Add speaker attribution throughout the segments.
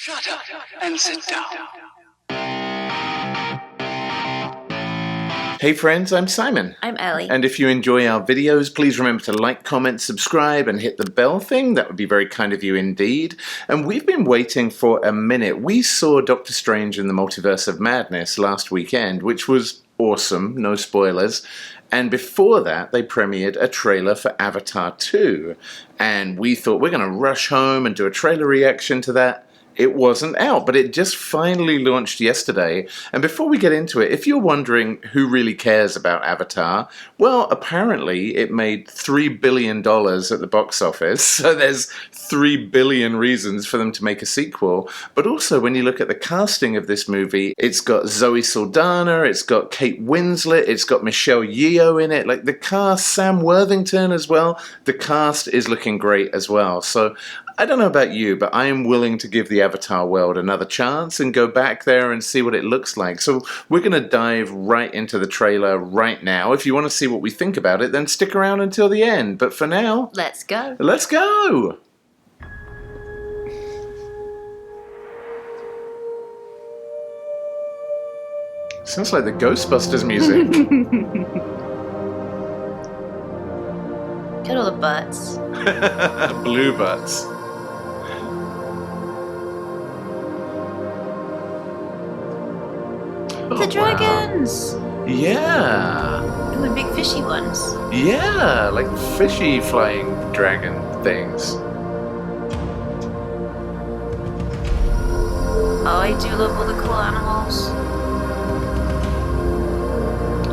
Speaker 1: Shut up and sit down.
Speaker 2: Hey friends, I'm Simon.
Speaker 3: I'm Ellie.
Speaker 2: And if you enjoy our videos, please remember to like, comment, subscribe, and hit the bell thing. That would be very kind of you indeed. And we've been waiting for a minute. We saw Doctor Strange in the Multiverse of Madness last weekend, which was awesome, no spoilers. And before that, they premiered a trailer for Avatar 2. And we thought we're going to rush home and do a trailer reaction to that. It wasn't out, but it just finally launched yesterday. And before we get into it, if you're wondering who really cares about Avatar, well, apparently it made $3 billion at the box office. So there's 3 billion reasons for them to make a sequel. But also, when you look at the casting of this movie, it's got Zoe Saldaña, it's got Kate Winslet, it's got Michelle Yeoh in it. Like the cast, Sam Worthington as well. The cast is looking great as well. So I don't know about you, but I am willing to give the Avatar world another chance and go back there and see what it looks like. So we're going to dive right into the trailer right now. If you want to see what we think about it, then stick around until the end. But for now,
Speaker 3: Let's go.
Speaker 2: Let's go! Sounds like the Ghostbusters music.
Speaker 3: Look at all the butts.
Speaker 2: Blue butts.
Speaker 3: The dragons!
Speaker 2: Wow. Yeah!
Speaker 3: And the big fishy ones.
Speaker 2: Yeah, like fishy flying dragon things.
Speaker 3: Oh, I do love all the cool animals.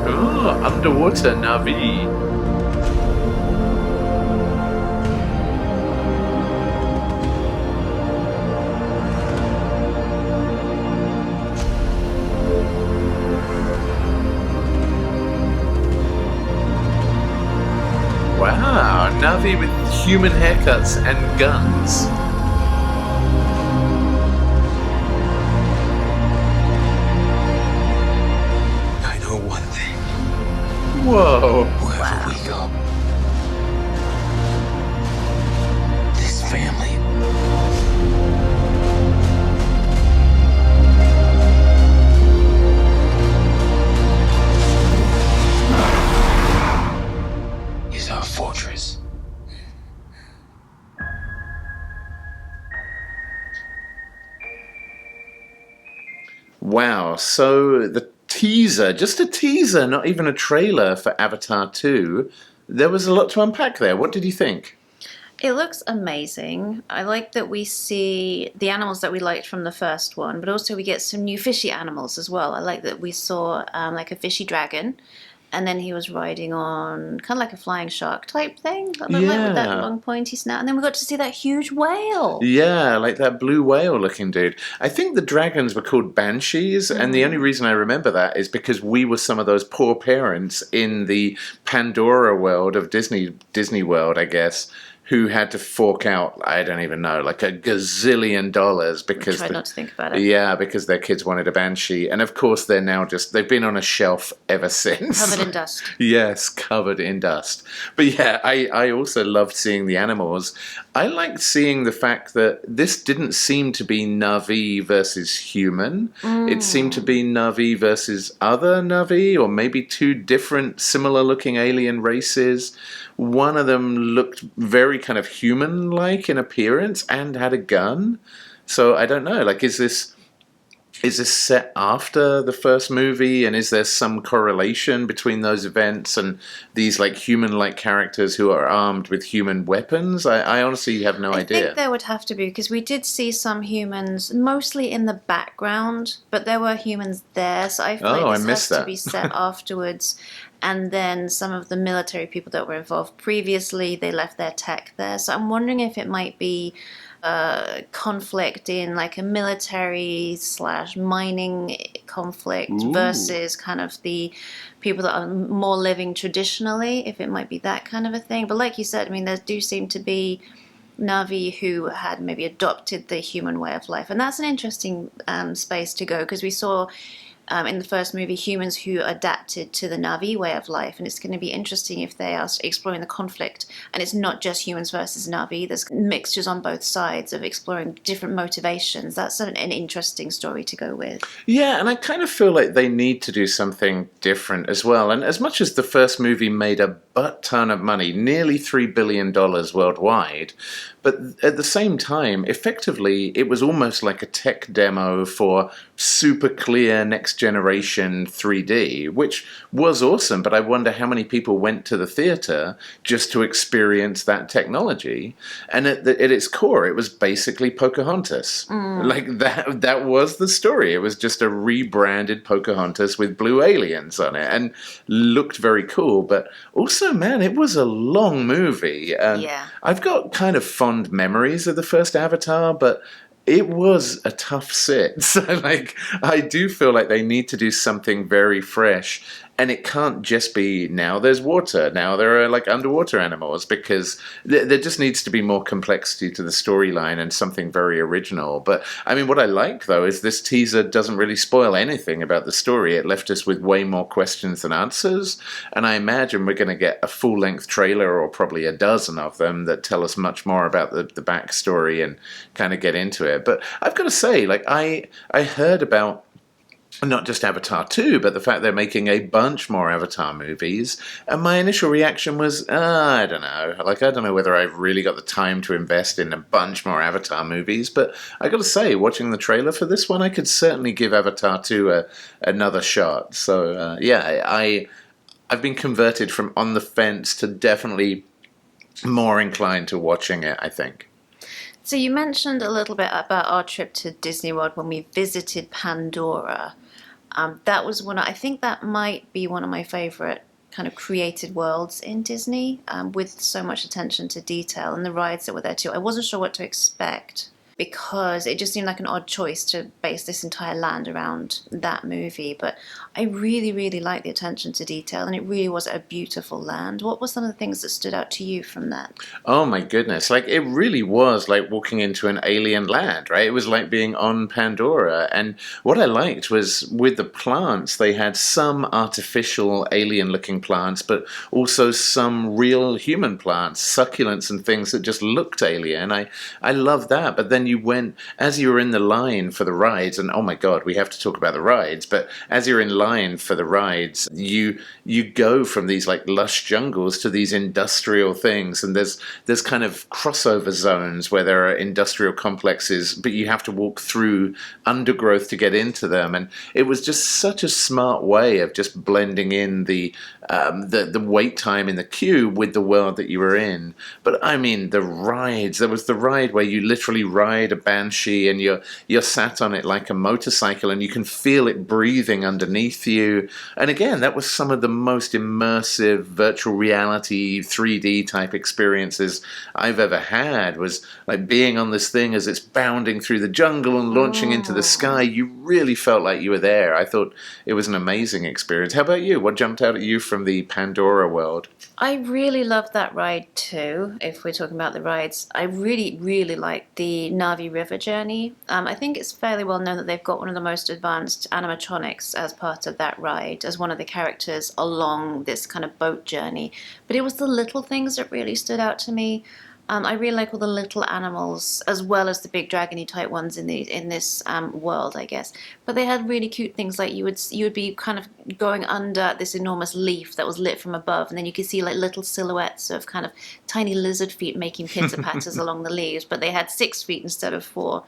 Speaker 2: Oh, underwater Navi. Wow, Navi with human haircuts and guns.
Speaker 1: I know one thing.
Speaker 2: Whoa.
Speaker 1: Wherever we go, this family is our fortress.
Speaker 2: Wow, so the teaser, just a teaser, not even a trailer for Avatar 2. There was a lot to unpack there. What did you think?
Speaker 3: It looks amazing. I like that we see the animals that we liked from the first one, but also we get some new fishy animals as well. I like that we saw like a fishy dragon, and then he was riding on kind of like a flying shark type thing. That looked like with that long pointy snout. And then we got to see that huge whale.
Speaker 2: Yeah, like that blue whale looking dude. I think the dragons were called banshees, and the only reason I remember that is because we were some of those poor parents in the Pandora world of Disney World, I guess, who had to fork out, I don't even know, like $1 gazillion because
Speaker 3: Try not to think about it.
Speaker 2: Yeah, because their kids wanted a banshee. And of course they're now they've been on a shelf ever since.
Speaker 3: Covered in dust.
Speaker 2: Yes, covered in dust. But yeah, I also loved seeing the animals. I liked seeing the fact that this didn't seem to be Na'vi versus human. It seemed to be Na'vi versus other Na'vi, or maybe two different similar looking alien races. One of them looked very kind of human-like in appearance and had a gun. So I don't know, like, is this set after the first movie, and is there some correlation between those events and these like human-like characters who are armed with human weapons? I honestly have no idea.
Speaker 3: I think there would have to be, because we did see some humans mostly in the background, but there were humans there, so I feel like this has to be set afterwards. And then some of the military people that were involved previously, they left their tech there. So I'm wondering if it might be conflict in like a military / mining conflict versus kind of the people that are more living traditionally, if it might be that kind of a thing. But like you said, I mean, there do seem to be Na'vi who had maybe adopted the human way of life. And that's an interesting space to go, because we saw in the first movie, humans who adapted to the Na'vi way of life. And it's going to be interesting if they are exploring the conflict. And it's not just humans versus Na'vi. There's mixtures on both sides of exploring different motivations. That's an interesting story to go with.
Speaker 2: Yeah, and I kind of feel like they need to do something different as well. And as much as the first movie made a butt ton of money, nearly $3 billion worldwide, but at the same time, effectively, it was almost like a tech demo for super clear next generation 3D, which was awesome, but I wonder how many people went to the theater just to experience that technology. And at its core, it was basically Pocahontas. Like that was the story. It was just a rebranded Pocahontas with blue aliens on it, and looked very cool. But also, man, it was a long movie. And I've got kind of fond memories of the first Avatar, but it was a tough sit. So, like, I do feel like they need to do something very fresh. And it can't just be, now there's water, now there are, like, underwater animals, because there just needs to be more complexity to the storyline and something very original. But, I mean, what I like, though, is this teaser doesn't really spoil anything about the story. It left us with way more questions than answers, and I imagine we're going to get a full-length trailer, or probably a dozen of them, that tell us much more about the backstory and kind of get into it. But I've got to say, like, I heard about not just Avatar 2, but the fact they're making a bunch more Avatar movies. And my initial reaction was, I don't know. Like, I don't know whether I've really got the time to invest in a bunch more Avatar movies. But I got to say, watching the trailer for this one, I could certainly give Avatar 2 another shot. So, I've been converted from on the fence to definitely more inclined to watching it, I think.
Speaker 3: So you mentioned a little bit about our trip to Disney World when we visited Pandora. That was I think that might be one of my favorite kind of created worlds in Disney, with so much attention to detail, and the rides that were there too. I wasn't sure what to expect, because it just seemed like an odd choice to base this entire land around that movie. But I really, really liked the attention to detail, and it really was a beautiful land. What were some of the things that stood out to you from that?
Speaker 2: Oh my goodness, like, it really was like walking into an alien land, right? It was like being on Pandora. And what I liked was, with the plants, they had some artificial alien-looking plants, but also some real human plants, succulents and things that just looked alien. I love that. But then you went, as you were in the line for the rides, and oh my god, we have to talk about the rides, but as you're in line for the rides, you go from these like lush jungles to these industrial things, and there's kind of crossover zones where there are industrial complexes, but you have to walk through undergrowth to get into them. And it was just such a smart way of just blending in the wait time in the queue with the world that you were in. But I mean, the rides, there was the ride where you literally ride a banshee, and you're sat on it like a motorcycle, and you can feel it breathing underneath you. And again, that was some of the most immersive virtual reality 3D type experiences I've ever had, was like being on this thing as it's bounding through the jungle and launching into the sky. You really felt like you were there. I thought it was an amazing experience. How about you? What jumped out at you from the Pandora world?
Speaker 3: I really loved that ride too, if we're talking about the rides. I really, really liked the Na'vi River journey. I think it's fairly well known that they've got one of the most advanced animatronics as part of that ride, as one of the characters along this kind of boat journey. But it was the little things that really stood out to me. I really like all the little animals, as well as the big dragony type ones in this world, I guess. But they had really cute things, like you would be kind of going under this enormous leaf that was lit from above, and then you could see like little silhouettes of kind of tiny lizard feet making pitter patters along the leaves. But they had 6 feet instead of 4.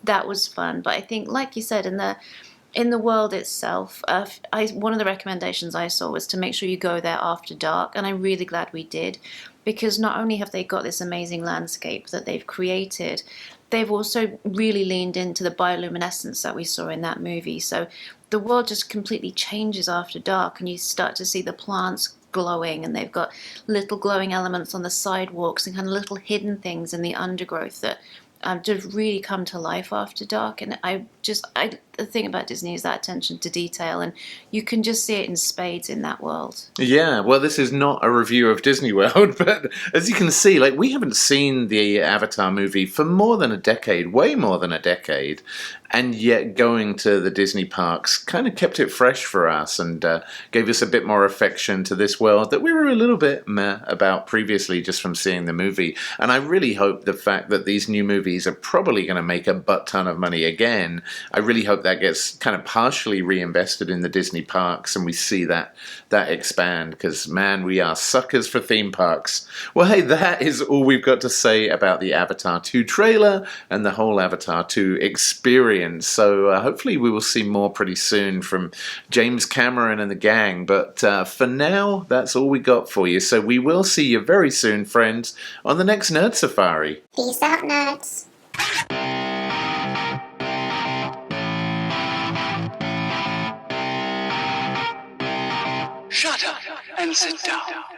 Speaker 3: That was fun. But I think, like you said, in the world itself, one of the recommendations I saw was to make sure you go there after dark, and I'm really glad we did, because not only have they got this amazing landscape that they've created, they've also really leaned into the bioluminescence that we saw in that movie. So the world just completely changes after dark, and you start to see the plants glowing, and they've got little glowing elements on the sidewalks and kind of little hidden things in the undergrowth that just really come to life after dark. And I the thing about Disney is that attention to detail, and you can just see it in spades in that world.
Speaker 2: Yeah, well, this is not a review of Disney World, but as you can see, like, we haven't seen the Avatar movie for more than a decade, way more than a decade, and yet going to the Disney parks kind of kept it fresh for us and gave us a bit more affection to this world that we were a little bit meh about previously just from seeing the movie. And I really hope the fact that these new movies are probably going to make a butt ton of money again, I really hope that gets kind of partially reinvested in the Disney parks and we see that expand, because man, we are suckers for theme parks. Well, hey, that is all we've got to say about the Avatar 2 trailer and the whole Avatar 2 experience. So hopefully we will see more pretty soon from James Cameron and the gang. But for now, that's all we got for you. So we will see you very soon, friends, on the next Nerd Safari.
Speaker 4: Peace out, nerds.
Speaker 1: Shut up and sit down.